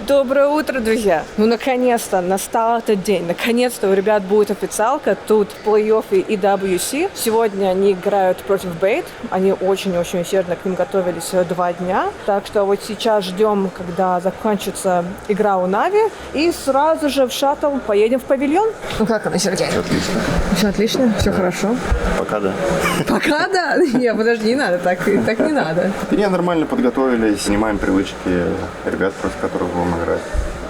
Доброе утро, друзья! Ну, наконец-то настал этот день. Наконец-то у ребят будет официалка. Тут плей-оффы и WC. Сегодня они играют против Bait. Они очень-очень усердно к ним готовились 2 дня. Так что вот сейчас ждем, когда закончится игра у Нави. И сразу же в шаттл поедем в павильон. Ну как она, Сергей? Все отлично. Все отлично? Все хорошо? Пока да. Пока да? Не, подожди, не надо, так не надо. Не, нормально подготовились, снимаем привычки ребят, против которых будем играть.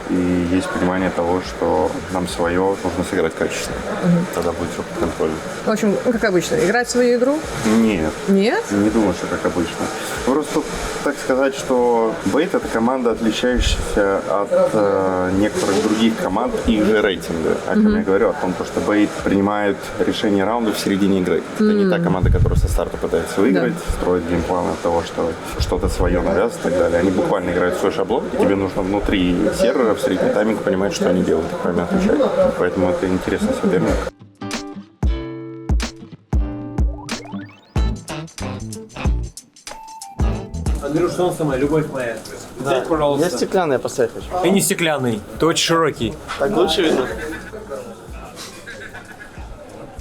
И есть понимание того, что нам свое нужно сыграть качественно. Тогда будет все под контролем. В общем, как обычно, играть свою игру? Нет. Нет? Не думаю, что как обычно. Просто так сказать, что Бейт — это команда, отличающаяся от некоторых других команд их же рейтинга. О чем я говорю, о том, что Бейт принимает решение раунда в середине игры. Это не та команда, которая со старта пытается выиграть, строит геймплан от того, что что-то свое навязывает и так далее. Они буквально играют в свой шаблон, и тебе нужно внутри сервера в средний тайминг понимать, что они делают, как правильно отвечать. Поэтому это интересный соперник. Андрюш, что он самая, любовь моя. Взять, пожалуйста. Я стеклянный поставить хочу. И не стеклянный, ты очень широкий. Так лучше видно?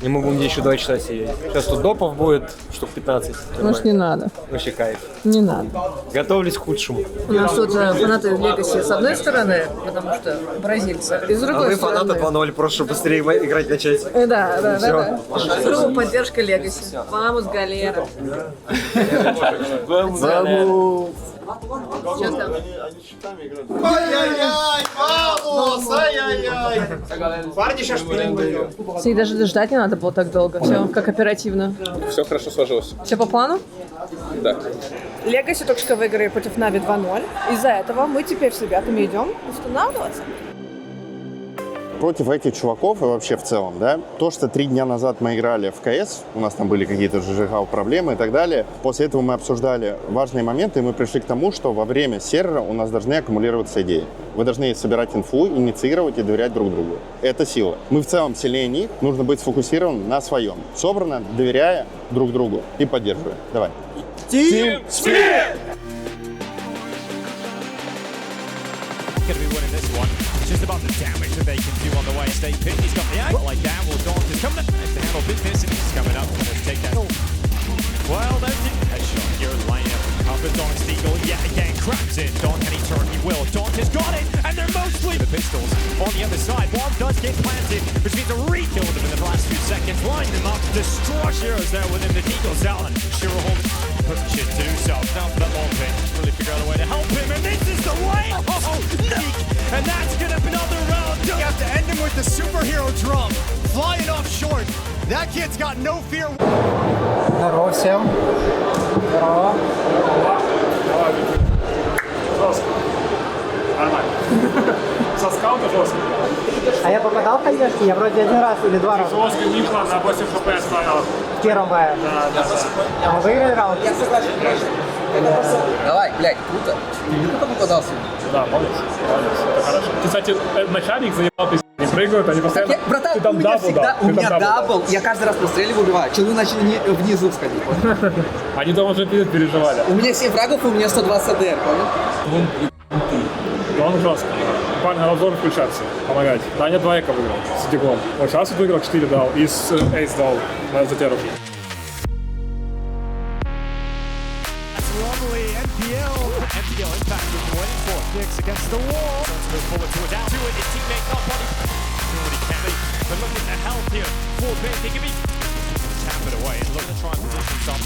И мы будем здесь еще 2 часа сидеть. Сейчас тут допов будет штук 15. Может, не надо. Вообще кайф. Не надо. Готовились к худшему. У нас тут фанаты Легаси с одной стороны, потому что бразильцы, и с другой стороны. 2-0, просто чтобы быстрее играть начать. Да. Группа поддержка Легаси. Vamos, galera. Vamos! Что там? Ай-яй-яй! Vamos! Ай-яй-яй! Парни сейчас шпилем. И даже ждать не надо было так долго. Все как оперативно. Все хорошо сложилось. Все по плану? Да. Легаси только что выиграли против Нави 2-0. Из-за этого мы теперь с ребятами идем устанавливаться. Против этих чуваков и вообще в целом, да, то, что 3 дня назад мы играли в КС, у нас там были какие-то проблемы и так далее, после этого мы обсуждали важные моменты, и мы пришли к тому, что во время сервера у нас должны аккумулироваться идеи. Вы должны собирать инфу, инициировать и доверять друг другу. Это сила. Мы в целом сильнее них, нужно быть сфокусированным на своем. Собрано, доверяя друг другу и поддерживая. Давай. Team Spirit! Going to be winning this one. It's just about the damage that they can do on the way. Stay pin. He's got the angle like that. Well, Daunt is coming up to handle business, and he's coming up. Let's take that. Well, that's it. Headshot. Your lineup. Covers Daunt Stiegel yet again. Cracks it. Daunt, can he turn? He will. Daunt has got it, and they're mostly the pistols on the other side. Bomb does get planted, which means a re-kill them in the last few seconds. Line them up. Destroy Shiro's there within the Deagle zone. Shiro holds. Puts shit to himself. Now for the long pin. Really figure out a way to help him, and this is the way. Oh, Neek. And that's gonna be another round. You have to end him with the superhero drum. Flying off short. That kid's got no fear. Здорово всем. Здорово. Жестко. Нормально. Со скаута жестко. А я попадал в поддержки? Я вроде 1 раз или 2 раза. Жестко Никла на 8 хп стоял. В первом бое. Да. А мы выиграли раунд? Давай, блядь, круто. Ты не только попадался? Да, молодец. Это хорошо. Ты, кстати, начальник заебал, не прыгают, они постоянно... Братан, Ты там у меня дабл всегда, дал. у меня дабл, я каждый раз простреливаю, убиваю. Челы начали внизу сходить. Они там уже переживали. У меня 7 фрагов, и у меня 120 АДР, понял? Он жестко. Буквально обзор включаться, помогать. Даня 2 эко выиграл с Диглом. Вот сейчас вот выиграл 4 дал и с Эйс дал на затеру. MPL impact was waiting for. Kicks against the wall. Wants to move forward towards out to it. His teammate not body. Doing what he can. But look at the health here. For Big. He can be tap it away and look to try and position himself.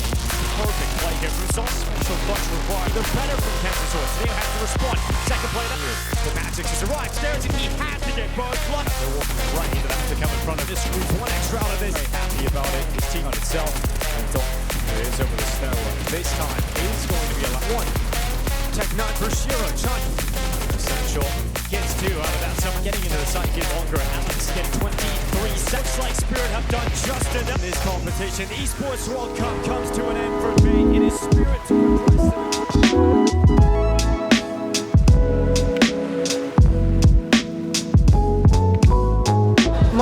Perfect play here from Sauce. Special clutch required. They're better from Kansas Source. They have to respond. Second play here. The Magic has arrived. Stares and he had to get both. They're walking right into that to come in front of this. Squeeze 1 extra out of this. Very happy about it. His team on itself. And it is over the snow. This time is going to be a lot. 1. Tech 9 for Shiro. Chun. Essential. Gets 2 out of that. Someone getting into the side get longer. Alex getting 23 seconds. Like Spirit have done just enough. This competition. Esports World Cup comes to an end for me. It is Spirit to replace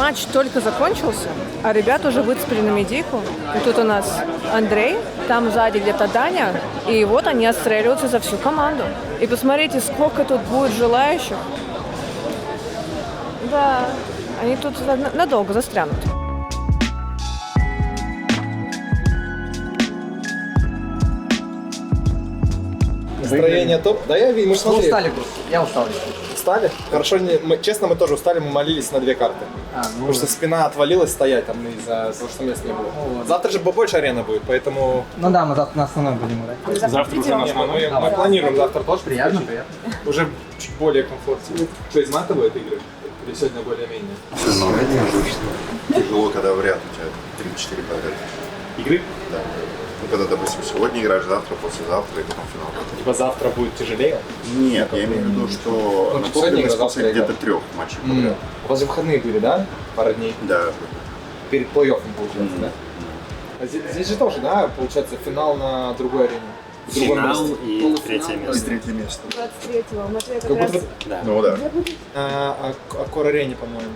матч только закончился, а ребята уже выцепили на медийку. И тут у нас Андрей, там сзади где-то Даня, и вот они отстреливаются за всю команду. И посмотрите, сколько тут будет желающих. Да, они тут надолго застрянут. Настроение топ. Да я вижу, мы Мы смотрели. устали просто. Я устал. Устали? Хорошо, честно, мы тоже устали, мы молились на 2 карты. Потому что спина отвалилась стоять там из-за того, что мест не было. Завтра же побольше арена будет, поэтому... Ну да, мы завтра на основной будем играть. Завтра уже мы планируем завтра тоже. Приятно. Уже чуть более комфортно. Что, изматывают игры? Или сегодня более-менее? Тяжело, когда в ряд у тебя 3-4 подряд. Игры? Да. Ну, когда, допустим, сегодня играешь, завтра, послезавтра и потом финал. Типа завтра будет тяжелее? Нет, я имею в виду, что накопленность после где-то 3 матчей подряд. У вас же выходные были, да? Пару дней. Да. Перед плей-оффом, получается, да? А здесь же тоже, да, получается, финал на другой арене. Финал и 3-е место. 3-е место. 23-го. Матвей Как будто... Ну да. Аккор-арене, по-моему.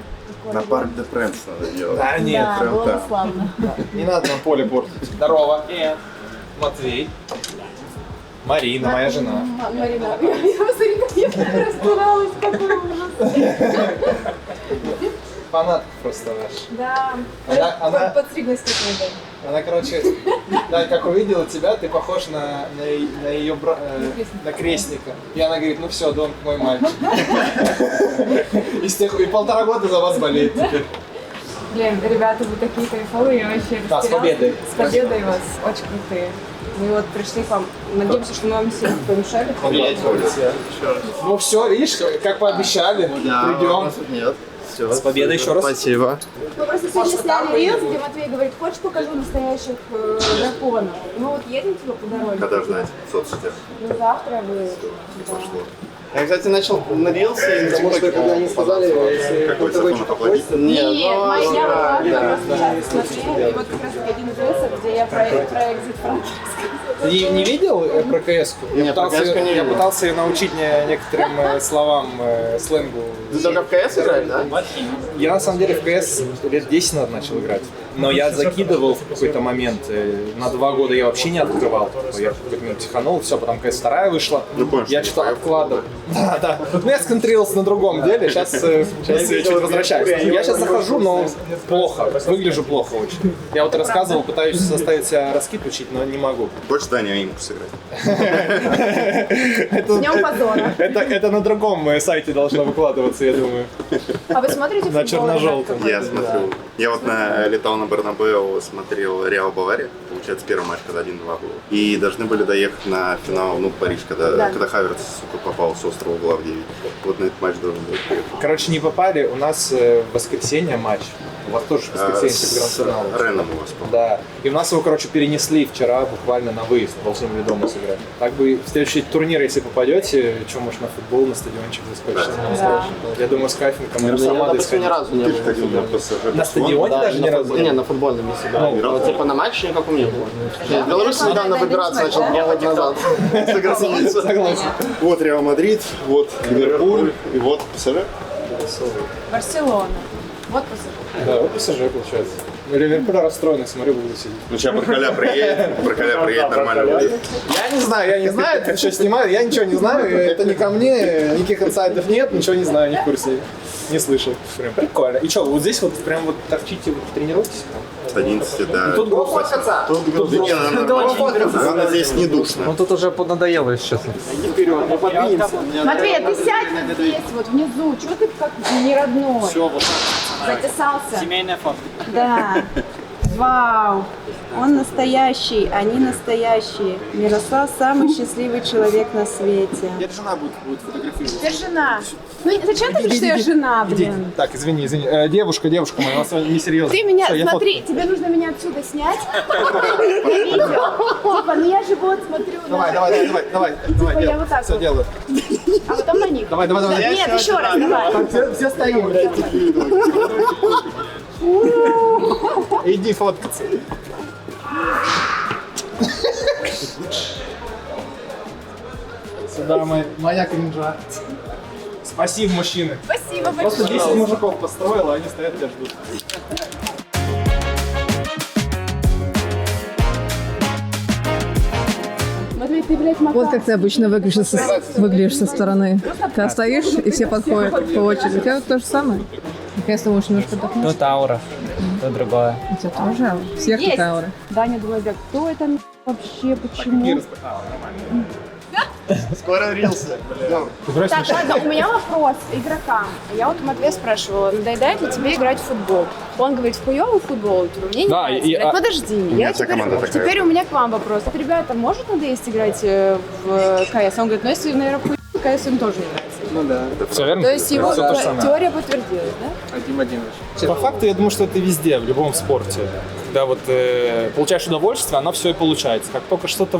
На Парк де Пренс надо делать. Да, нет, Да, прям было там. славно. не надо на поле портить. Здорово. Матвей. Марина, моя жена. Марина, я посмотри, как я разбиралась, какой ужас. Фанат просто наш. Да, Она- подстриглась какой-то. Она, короче, да, как увидела тебя, ты похож на ее на крестника. И она говорит, ну все, Дон, мой мальчик. И с тех и 1,5 года за вас болеет теперь. Блин, ребята, вы такие кайфовые, вообще. Да, с растерялась. победой. С победой вас, очень крутые. Мы вот пришли к вам, надеемся, что мы вам сильно помешали. Ну все, видишь, как пообещали, придем. Нет. Все. С победой еще раз. Спасибо. Мы просто сегодня сняли рилс, где Матвей говорит, хочешь покажу настоящих драконов? Мы вот едем типа по дороге. Когда ждать в соцсетях? Ну завтра вы... Пошло. Я, кстати, начал на рилсы, потому что когда они сказали, Какой закон оплатить? Нет, я ну, была да. просто часто смотрела, и вот как раз один из рилсов, где я про экзит Франки рассказывала. Ты не видел про КС-ку? Нет, про КС-ку не Я видел. пытался ее научить некоторым словам, сленгу. Ты только в КС играешь, да? Я на самом деле в КС лет 10 назад начал играть. Но я закидывал в какой-то момент. На 2 года я вообще не открывал. Я в какой-то момент психанул, все, потом КС 2 вышла. Ну, понял, Я что что-то не откладывал. Да, да. Ну я сконцентрировался на другом деле, сейчас чуть возвращаюсь. Я сейчас захожу, но плохо, выгляжу плохо очень. Я вот рассказывал, пытаюсь заставить себя раскид учить, но не могу. Хочешь Даня Аимку сыграть? С днем позора. Это на другом сайте должно выкладываться, я думаю. А вы смотрите На футбол? черно-желтом. Я смотрю. Я вот летал на Бернабеу, смотрел Реал Бавария. Получается, первый матч, когда 1-2 был. И должны были доехать на финал, ну, Париж, когда Хаверц, сука, попал с острова угла в 9. Вот на этот матч должен был приехать. Короче, не попали. У нас в воскресенье матч. У вас тоже в воскресенье С гранд-финал. Реном у вас, по-моему. Да. И у нас его, короче, перенесли вчера буквально на выезд. Должны были дома сыграть. Так бы в следующий турнир, если попадете, что, может, на футбол, на стадиончик заскочить. Да. Я думаю, с кайфом Я, команда допустим, ни разу не Ты был. же ходил на ПСЖ. На стадионе даже ни разу Не, на футбольном не себя. Ну, Вот, типа на матче никаком не было. В Беларуси недавно выбираться начал год назад. Согласен. Вот Реал Мадрид, вот Ливерпуль и вот ПСЖ. Барселона. Вот посмотрите. Да, вот ПСЖ получается. Ну, Ливерпуль расстроенный, смотрю, буду сидеть. Ну, сейчас Баркаля приедет, нормально будет. Я не знаю, ты что снимаю, я ничего не знаю, это не ко мне, никаких инсайдов нет, ничего не знаю, не в курсе, не слышал. Прям прикольно. И что, вот здесь вот прям вот торчите, вот тренируетесь? С 11, да. Тут грустно. Тут не, она здесь не душно. Тут уже надоело, если честно. Вперед, мы подвинемся. Матвей, а ты сядь вот здесь, вот внизу. Чего ты как не родной? Все, вот Затесался. Семейная фото. Да. Вау. Он настоящий, они настоящие. Мирослав самый счастливый человек на свете. Где-то жена будет фотографировать. Ты жена. Ну зачем ты говоришь, что я жена, блин? Так, извини. Девушка моя, у нас несерьезно. Ты меня, Всё, я смотри, тебе нужно меня отсюда снять на видео. Типа, ну я же вот смотрю на... Давай, Типа я вот так все вот. делаю. А потом на них. Давай. Нет, еще раз, давай. Все стоим. Иди фоткаться. Сюда моя кринжа. Спасибо, мужчины. Спасибо. Просто 10 мужиков построила, они стоят тебя ждут. Вот как ты обычно выглядишь со стороны. Ты стоишь, и все подходят по очереди. У тебя вот то же самое. Наконец-то можешь немножко отдохнуть. Тут аура, тут другое. У тебя тоже? Всех тут аура. Даня думает, кто это вообще, почему? Скоро рился. Так, ладно, у меня вопрос игрокам. Я вот у Матвея спрашивала, надоедает ли тебе играть в футбол? Он говорит, в хуёвый футбол, мне не нравится играть. Подожди, я теперь у меня к вам вопрос. Вот, ребята, может надоесть играть в КС? Он говорит, ну если, наверное, в хуёвый КС им тоже не нравится. Ну да. Все верно? То есть его теория подтвердилась, да? Вадим Вадимович. По факту, я думаю, что это везде, в любом спорте. Когда вот получаешь удовольствие, оно все и получается. Как только что-то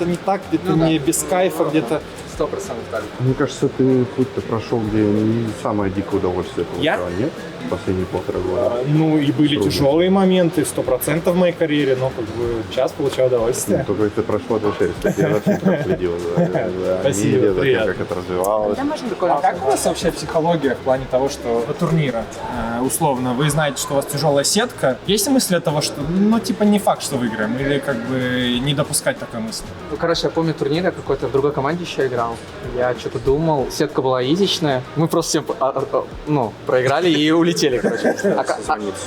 не так, где-то не без кайфа, где-то 100% так. Мне кажется, ты путь-то прошел, где не самое дикое удовольствие получал, нет? Последние полтора года. Ну и были тяжелые моменты, 100% в моей карьере, но как бы сейчас получаю удовольствие. Ну, только это прошло атмосфере. Я очень проследил за медиа, за тем, как это развивалось. А как у вас вообще психология в плане того, что до турнира, условно, вы знаете, что у вас тяжелая сетка? Есть мысль от того, что, ну, типа, не факт, что выиграем, или как бы не допускать такой мысли? Ну, короче, я помню турнир, я какой-то в другой команде еще играл. Я что-то думал, сетка была изичная. Мы просто всем, проиграли и улетели, короче.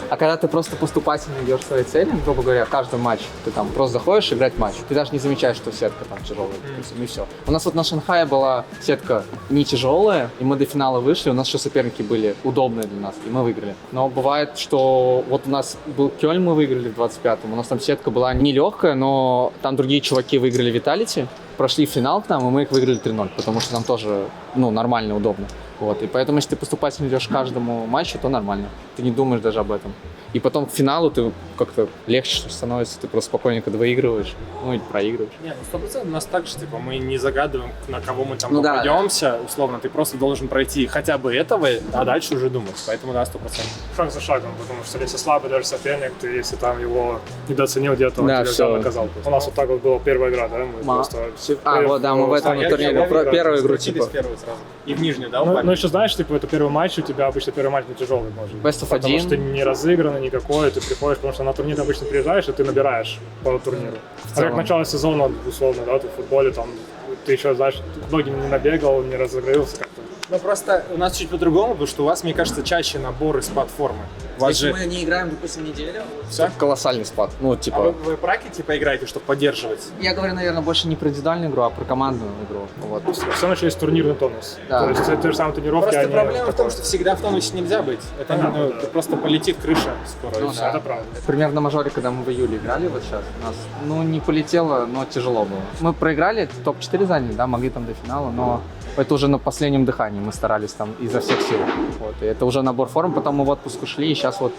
А когда ты просто поступательно идешь к своей цели, грубо говоря, каждый матч, ты там просто заходишь играть матч, ты даже не замечаешь, что сетка там тяжелая, допустим, и все. У нас вот на Шанхае была сетка не тяжелая, и мы до финала вышли, у нас еще соперники были удобные для нас, и мы выиграли. Но бывает, что вот у нас был Кёльн, мы выиграли в 25-м, у нас там сетка была не легкая, но там другие чуваки выиграли Виталити, прошли в финал к нам, и мы их выиграли 3-0, потому что нам тоже, нормально, удобно. Вот, и поэтому, если ты поступательно идешь к каждому матчу, то нормально. Ты не думаешь даже об этом. И потом к финалу ты как-то легче становится, ты просто спокойненько выигрываешь, и проигрываешь. Не, 100% у нас так же, типа, мы не загадываем, на кого мы там попадемся, условно, ты просто должен пройти хотя бы этого, а дальше уже думать, поэтому да, 100%. Шаг за шагом, потому что если слабый даже соперник, ты если там его недооценил где-то, он тебя взял, наказал. У нас вот так вот была первая игра, да, мы просто... мы в этом турнире первую игру, типа. И в нижнюю, да, Ну, еще знаешь, типа, это первый матч, у тебя обычно первый матч не тяжелый может быть. Best of потому 1. что не разыгранный никакой, ты приходишь, потому что на турнир обычно приезжаешь, и ты набираешь по турниру. А как начало сезона, условно, да, ты в футболе, там, ты еще, знаешь, ноги не набегал, не разыгрался как-то. Ну, просто у нас чуть по-другому, потому что у вас, мне кажется, чаще набор из платформы. Если мы не играем, допустим, неделю, все? Колоссальный спад. А вы праки, типа, играете, чтобы поддерживать? Я говорю, наверное, больше не про индивидуальную игру, а про командную игру. Вот. Все начали с турнирный тонус. Да. То есть это те же самые тренировки, Просто проблема в том, что всегда в тонусе нельзя быть. Это просто полетит крыша скоро. Ну, да. Это правда. Примерно на мажоре, когда мы в июле играли вот сейчас, у нас, не полетело, но тяжело было. Мы проиграли, топ-4 заняли, да, могли там до финала, но это уже на последнем дыхании, мы старались там изо всех сил. Вот. И это уже набор форм, потом мы в отпуск ушли и сейчас вот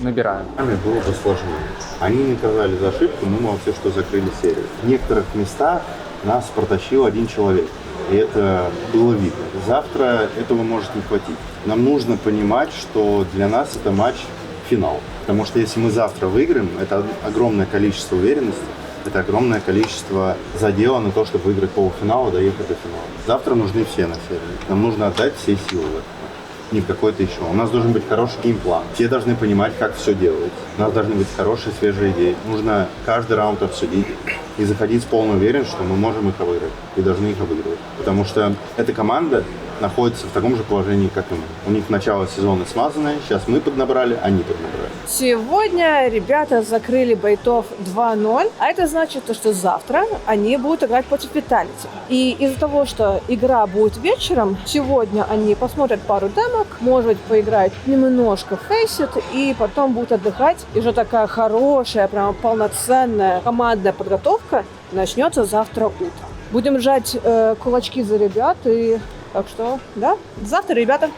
набираем. Было бы сложнее. Они наказали за ошибку, мы молодцы, что закрыли серию. В некоторых местах нас протащил один человек. И это было видно. Завтра этого может не хватить. Нам нужно понимать, что для нас это матч-финал. Потому что если мы завтра выиграем, это огромное количество уверенности, это огромное количество задела на то, чтобы выиграть полуфинал и доехать до финала. Завтра нужны все на серии. Нам нужно отдать все силы в этом. Не в какой-то еще. У нас должен быть хороший геймплан. Все должны понимать, как все делать. У нас должны быть хорошие, свежие идеи. Нужно каждый раунд обсудить и заходить с полной уверенностью, что мы можем их обыграть и должны их обыгрывать. Потому что эта команда находится в таком же положении, как и мы. У них начало сезона смазанное, сейчас мы поднабрали, они поднабрали. Сегодня ребята закрыли Бейтов 2-0, а это значит, что завтра они будут играть против Виталити. И из-за того, что игра будет вечером, сегодня они посмотрят пару демок, может быть, поиграют немножко в фейсит, и потом будут отдыхать. И уже такая хорошая, прям полноценная командная подготовка начнется завтра утром. Будем сжать кулачки за ребят и... Так что, да, завтра, ребята.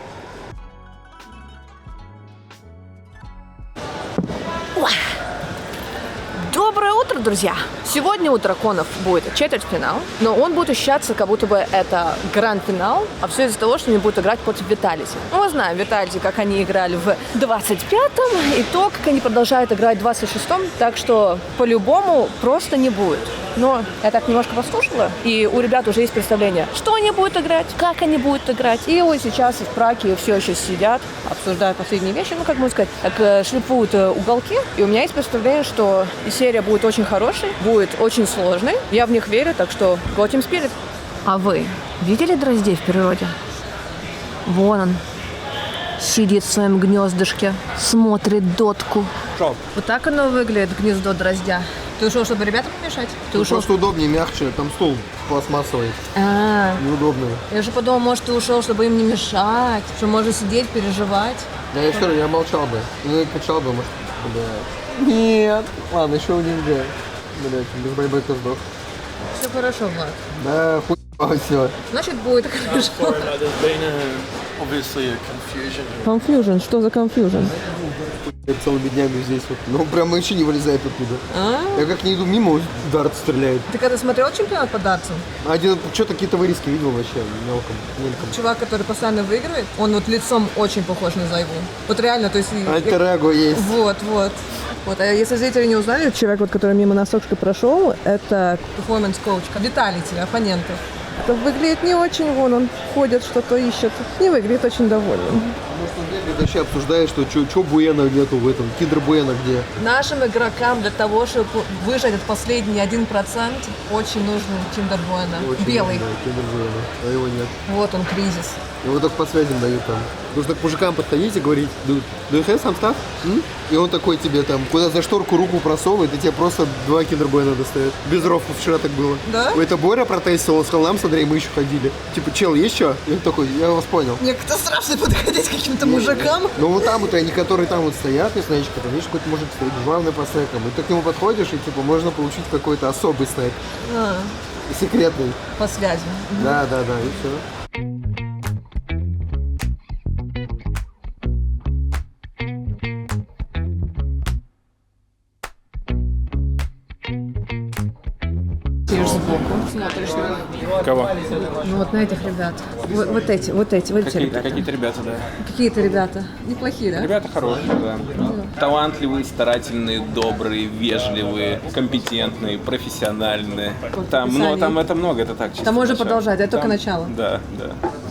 Доброе утро, итак, друзья, сегодня у драконов будет четвертьфинал, но он будет ощущаться, как будто бы это гранд-финал, а все из-за того, что они будут играть против Виталити. Мы знаем Виталити, как они играли в 25-м, и то, как они продолжают играть в 26-м, так что по-любому просто не будет. Но я так немножко послушала, и у ребят уже есть представление, что они будут играть, как они будут играть. И вот сейчас в Праге все еще сидят, обсуждают последние вещи, ну, как можно сказать, так шлифуют уголки. И у меня есть представление, что и серия будет очень хорошей, будет очень сложной. Я в них верю, так что go Team Spirit. А вы видели дроздей в природе? Вон он сидит в своем гнездышке, смотрит дотку. Шо? Вот так оно выглядит, гнездо дроздя. Ты ушел, чтобы ребятам помешать? Ты ушел? Просто удобнее, мягче, там стул пластмассовый. Неудобный. Я же подумал, может, ты ушел, чтобы им не мешать, что можно сидеть, переживать. Да я все, я молчал бы. Ну, качал бы, может, да. Нет. Ладно, еще у ниндзя. Блять, без байбека сдох. Все хорошо, Влад. Да, хуй все. Значит, будет хорошо. Obviously a confusion. Confusion? Что за confusion? Я целыми днями здесь вот. Ну, прям вообще не вылезает оттуда. Я как не иду мимо, дарт стреляет. Ты когда смотрел чемпионат по дартсу? Один, что-то какие-то вырезки видел вообще, мелком. Чувак, который постоянно выигрывает, он вот лицом очень похож на Зайву. Вот реально, то есть... Альтер-эго есть. Вот. Вот, а если зрители не узнали, человек, вот, который мимо нас только прошел, это перформанс-коуч, Виталити, оппоненты. Это выглядит не очень, вон он ходит, что-то ищет. Не выглядит очень довольным. Может, он бегает, вообще обсуждает, что Буэна нету в этом, Киндер Буэна где. Нашим игрокам для того, чтобы выжать этот последний 1%, очень нужен Киндер Буэна. Белый. Да, Киндер Буэна, а его нет. Вот он, кризис. Его только по связям дают там. Нужно к мужикам подходить и говорить, do you have some stuff? И он такой тебе там, куда за шторку руку просовывает, и тебе просто 2 киндербойна достает. Без ровку вчера так было. Да? Это Боря протестил, он сказал, нам с Андреем мы еще ходили. Типа, чел, есть что? И он такой, я вас понял. Мне как-то страшно подходить к каким-то мужикам. Ну вот там вот они, которые там вот стоят, и знаешь, там видишь, какой-то мужик стоит, главный по снэкам. И ты к нему подходишь, и типа можно получить какой-то особый снэк. Секретный. По связи. Да, и все. Смотришь на... Кого? Ну вот на этих ребят. Вот эти ребята. Какие-то ребята, да. Какие-то ребята. Неплохие, да? Ребята хорошие, да. Талантливые, старательные, добрые, вежливые, компетентные, профессиональные. Там это много, это так чисто. Там можно продолжать, это только начало. Да.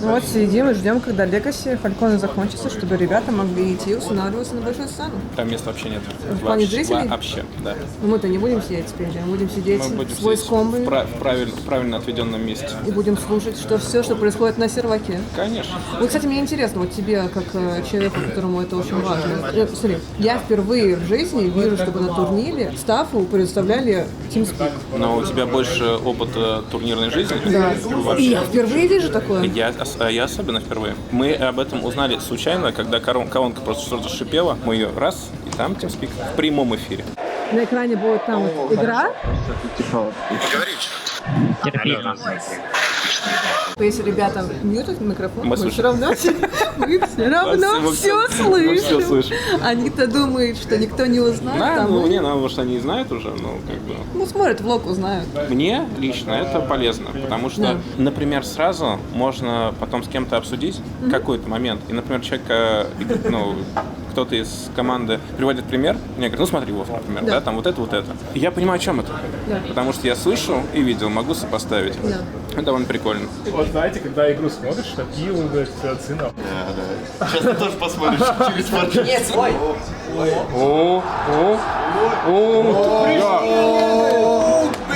Ну вот сидим и ждем, когда Legacy Фальконы закончится, чтобы ребята могли идти устанавливаться на большую сцену. Там места вообще нет. В плане зрителей? Вообще, да. Но мы-то не будем сидеть спереди, мы будем сидеть с войском. В правильно отведенном месте. И будем слушать все, что происходит на серваке. Конечно. Вот, кстати, мне интересно, вот тебе, как человеку, которому это очень важно. Смотри, я впервые в жизни вижу, чтобы на турнире стафу предоставляли TeamSpeak. Но у тебя больше опыта турнирной жизни? Да. И я впервые вижу такое. Я особенно впервые. Мы об этом узнали случайно, когда колонка просто что-то шипела. Мы ее раз, и там TeamSpeak в прямом эфире. На экране будет там вот игра. Если ребята мьютят микрофон, мы все равно все слышим. Они-то думают, что никто не узнает. Потому что они знают уже, Ну, смотрят, влог узнают. Мне лично это полезно, потому что, например, сразу можно потом с кем-то обсудить какой-то момент. И, например, человек, кто-то из команды приводит пример, мне говорит, смотри, Вов, например, да, там вот это. И я понимаю, о чем это. Да. Потому что я слышу и видел, могу сопоставить. Да. Это довольно прикольно. Вот знаете, когда игру смотришь, такие уже цена. Да. Сейчас ты тоже посмотришь через пару. Нет, свой.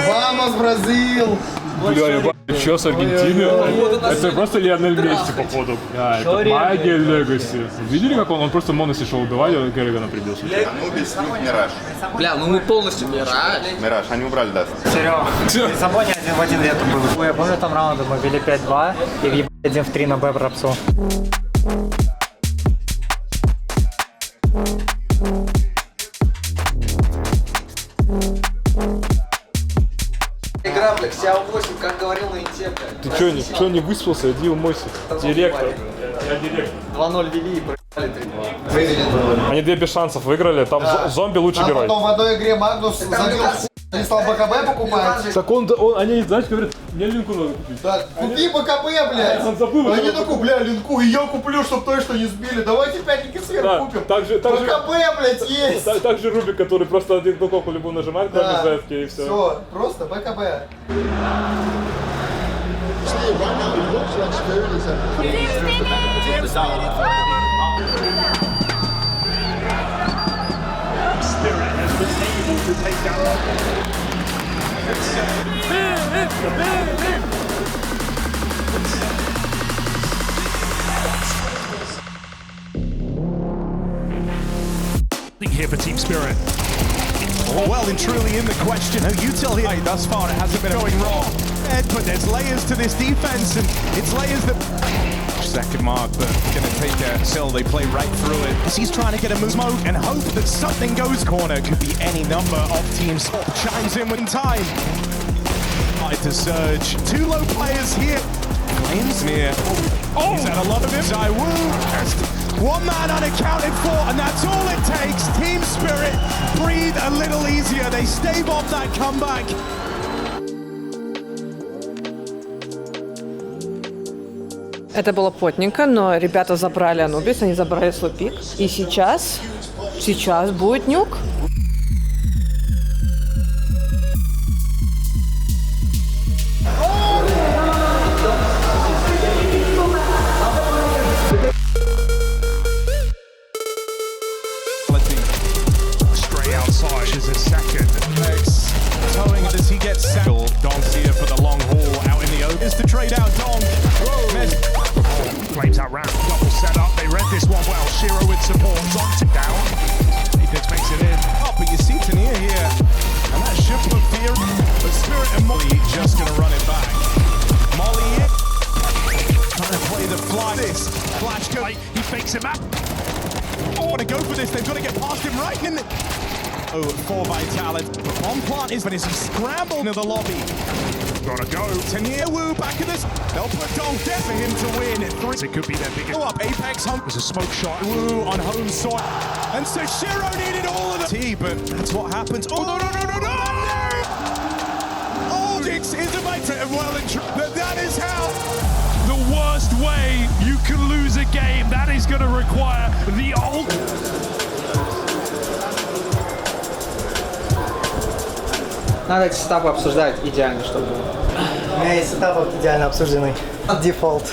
Vamos, Бразил! Бля, ебать, что с Аргентины? Это просто Лионель Месси, походу. Это магия Legacy. Видели, как он просто Моноси шел убивать, а Керригана прибил? Анубис, Мираж. Бля, мы полностью Мираж, они убрали Даст. Серега, в Лиссабоне 1 в 1 летом был. Я помню, там раунды мы вели 5-2 и въебали 1 в 3 на Б Брапсу. Игра, бля, Xiao 8, как говорил на инте, бля. Ты чё не выспался? Дил Мосик. Директор. Я директор. 2-0 вели и проебали 3-2. Они 2 без шансов выиграли, там зомби лучший герой. Потом в одной игре Магнус забил Они слабо БКБ покупают. Так они, знаешь, говорят, мне линку надо купить. Да, купи БКБ, блядь. Он забыл. Они такой, бля, линку, и я куплю, чтоб точно не сбили. Давайте 5 сверху купим. БКБ, блядь, есть. Так же Рубик, который просто один кнопку любую нажимает, кроме зетки, и все. Все, просто БКБ. Here for Team Spirit. Well and truly in the question. No util here. Thus far it hasn't been going wrong. But there's layers to this defense, and it's layers that... Second mark, but gonna take a hill. They play right through it. He's trying to get a move smoke and hope that something goes corner. Could be any number of teams. Chimes in within time. Tried to surge. 2 low players here. Flames near. Oh, he's had a lot of him. Zaiwu. One man unaccounted for, and that's all it takes. Team Spirit breathe a little easier. They stave off that comeback. Это было плотненько, но ребята забрали Анубис, они забрали свой пик. И сейчас будет нюк. Straight outside is a second. Towing as he gets settled. Dong's here for the long haul out in the open. Is to trade out Dong. Flames out round, double set up. They read this one well. Shiro with support, knocked it down. Apex makes it in. Oh, but you see Tania here, and that shift of fear. But Spirit and Molly just gonna run it back. Molly in. Trying to play the fly. This flash go. He fakes him out. Oh, want to go for this. They've got to get past him right in the... Oh, 4 Vitality. But on plant is, but as he scrambled into the lobby. Gotta go. Tania Wu back in this. They'll put Dong dead for him to win. It could be their biggest. Go up, Apex home. There's a smoke shot. Wu on home soil. And so Shiro needed all of the T, but that's what happens. Oh, no! Oh, Dix is about to well and true. That is how. The worst way you can lose a game. That is going to require the old. Надо эти сетапы обсуждать идеально, чтобы... У меня есть сетапы идеально обсуждены. Дефолт.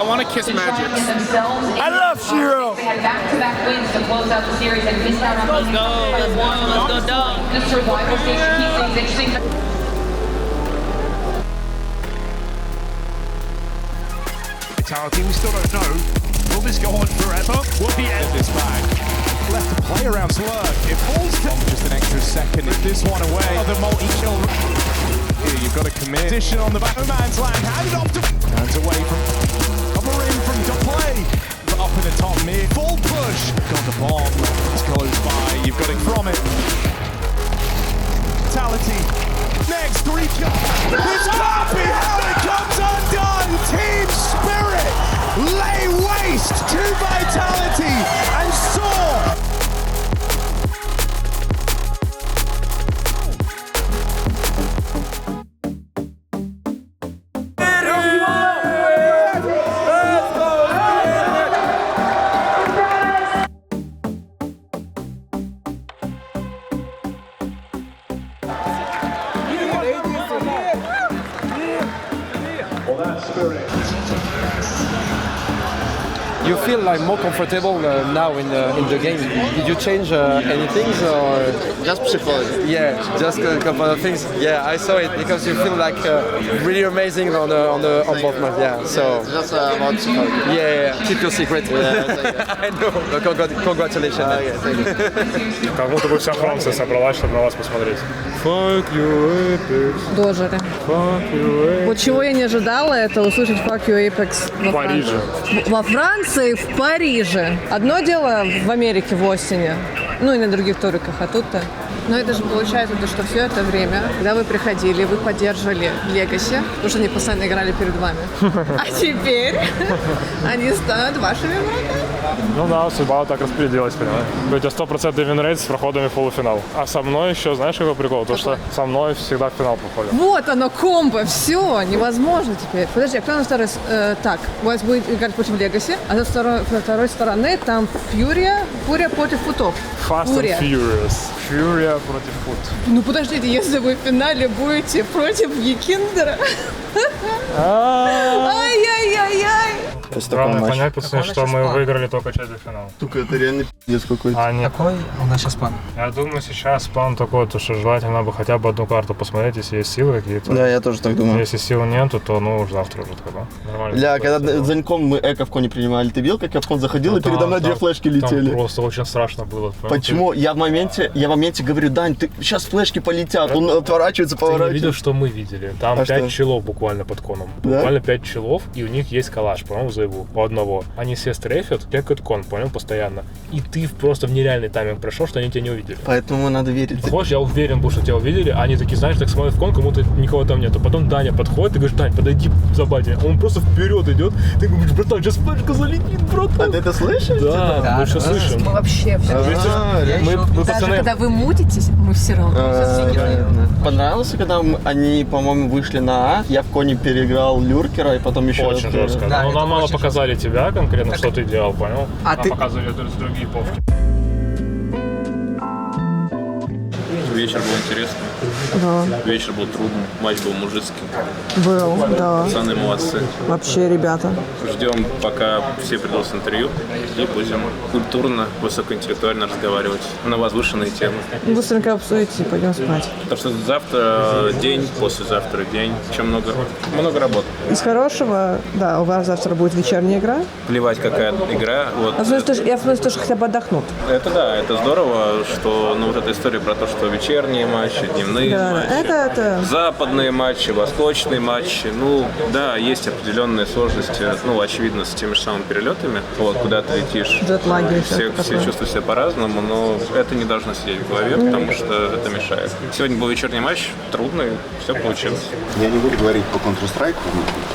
I want to kiss Magic. I love Shiro. They had back-to-back wins to close out the series and missed out on let's go. The survival stage keeps things interesting. Vitality, we still don't know. Will this go on forever? Will the end this back? Left to play around Slurk. It falls to just an extra second. If this one away, the multi-kill. Here, you've got to commit. Position on the back. No man's land. Handed off to. Hands away from. Cover in from to play. Up in the top mid. Full push. Got the bomb. It's close by. You've got it from it. Vitality. Next 3 kills. This can't be how it comes undone. Team Spirit lay waste to Vitality and saw. You feel like more comfortable now in the game. Did you change anything or just psychology? Yeah, just a couple of things. Yeah, I saw it because you feel like really amazing on both maps. Yeah, so just about psychology. Yeah, keep your secret. Yeah, I know. Congratulations. Как будто бы вся Франция собралась, чтобы на вас посмотреть. Fuck you, Apex. Дожили. Fuck you, Apex. Вот чего я не ожидала, это услышать Fuck you, Apex в Париже. Во Франции, в Париже. Одно дело в Америке, в Остине. Ну и на других туриках, а тут-то. Но это же получается, что все это время, когда вы приходили, вы поддерживали Legacy, потому что они постоянно играли перед вами. А теперь они станут вашими врагами. Ну да, судьба вот так распределилась, понимаешь? У тебя 100% винрейт с проходами в полуфинал. А со мной еще, знаешь, какой прикол? То, что со мной всегда в финал проходим. Вот оно, комбо, все, невозможно теперь. Подожди, а кто на второй? Так, у вас будет играть против Legacy, а со второй стороны там Фурия против Футов. Fast and Furious. Фурия против Фут. Ну подождите, если вы в финале будете против Екиндера. Ай-яй-яй-яй. Главное понять, пацаны, что мы выиграли только четвертьфинал. Только это реально пиздец какой-то. А нет. Какой у нас сейчас план? Я думаю, сейчас план такой, то, что желательно бы хотя бы одну карту посмотреть, если есть силы какие-то. Да, я тоже так думаю. Если сил нету, то ну завтра уже тогда. Нормально. Ля, когда за Ньком мы эко в коне принимали, ты видел, как я в кон заходил, и передо мной две флешки летели? Там просто очень страшно было. Почему? Я в моменте говорю, Дань, ты сейчас флешки полетят, он отворачивается, поворачивается. Ты не видел, что мы видели? Там 5 челов буквально под коном. Да? Буквально 5 челов, и у них есть калаш, по-моему, за его, у одного. Они все стрейфят, текают кон, понял, постоянно. И ты просто в нереальный тайминг прошел, что они тебя не увидели. Поэтому надо верить. Хочешь, я уверен был, что тебя увидели, а они такие, знаешь, так смотрят в кон, кому-то никого там нету. Потом Даня подходит, ты говоришь, Дань, подойди за бати. Он просто вперед идет, ты говоришь, братан, сейчас флешка залетит, братан. А ты это слышишь? Да, мы все слышим. Мы вообще все. Мы Даже когда вы мутитесь, мы все равно. Понравился, когда они, по-моему, вышли на А, я в коне переиграл Люркера и потом еще... Очень жестко. Да, но нам мало показали тебя конкретно, так... что ты делал, понял? А ты... показывали другие повки. Вечер был интересный. Да. Вечер был трудный. Матч был мужицкий. Был, да. Пацаны молодцы. Вообще, ребята. Ждем, пока все придут с интервью, и будем культурно, высокоинтеллектуально разговаривать на возвышенные темы. Быстренько обсудите и пойдем спать. Потому что завтра день, послезавтра день. Еще много работы. Из хорошего, да, у вас завтра будет вечерняя игра. Плевать, какая игра. Вот. Я в смысле, что хотя бы отдохнут. Это да, это здорово, что вот эта история про то, что вечерние матчи, дневные матчи, это... западные матчи, восточные матчи. Ну, да, есть определенные сложности, ну, очевидно, с теми же самыми перелетами. Вот, куда ты летишь. Джетлаги, все чувствуют себя по-разному, но это не должно сидеть в голове, потому что это мешает. Сегодня был вечерний матч, трудный, все получилось. Я не буду говорить по Counter-Strike,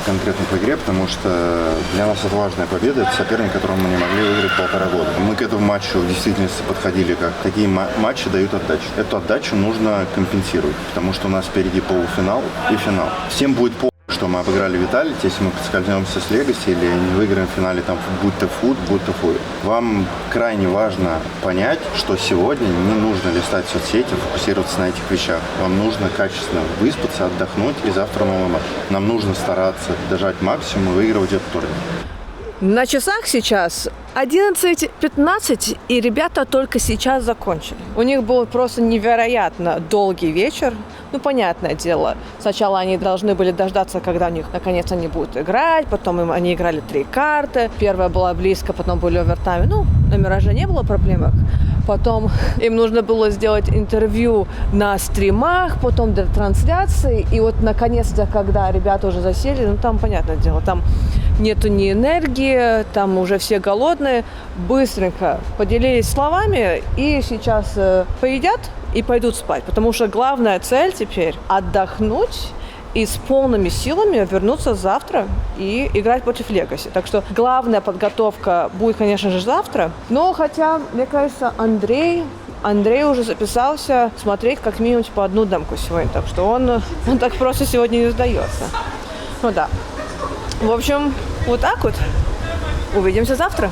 конкретно по игре, потому что для нас это важная победа. Это соперник, которому мы не могли выиграть 1,5 года. Мы к этому матчу в действительности подходили, как такие матчи дают отдачу. Эту отдачу нужно компенсировать, потому что у нас впереди полуфинал и финал. Всем будет что мы обыграли Vitality, если мы подскользнемся с Legacy или не выиграем в финале, там, будь то фут, будь то фури. Вам крайне важно понять, что сегодня не нужно листать соцсети, фокусироваться на этих вещах. вам нужно качественно выспаться, отдохнуть, и завтра новый матч. Нам нужно стараться дожать максимум и выигрывать этот турнир. На часах сейчас 11:15, и ребята только сейчас закончили. У них был просто невероятно долгий вечер. Ну, понятное дело, сначала они должны были дождаться, когда у них наконец они будут играть, потом они играли 3 карты. Первая была близко, потом были овертаймы. Ну, на Мираже не было проблем. Потом им нужно было сделать интервью на стримах, потом для трансляции. И вот наконец-то, когда ребята уже засели, ну там, понятное дело, там нету ни энергии, там уже все голодные. Быстренько поделились словами и сейчас поедят и пойдут спать. Потому что главная цель теперь отдохнуть и с полными силами вернуться завтра и играть против Legacy. Так что главная подготовка будет, конечно же, завтра. Но хотя, мне кажется, Андрей уже записался смотреть как минимум по одну демку сегодня. Так что он так просто сегодня не сдается. Ну да. В общем, вот так вот. Увидимся завтра.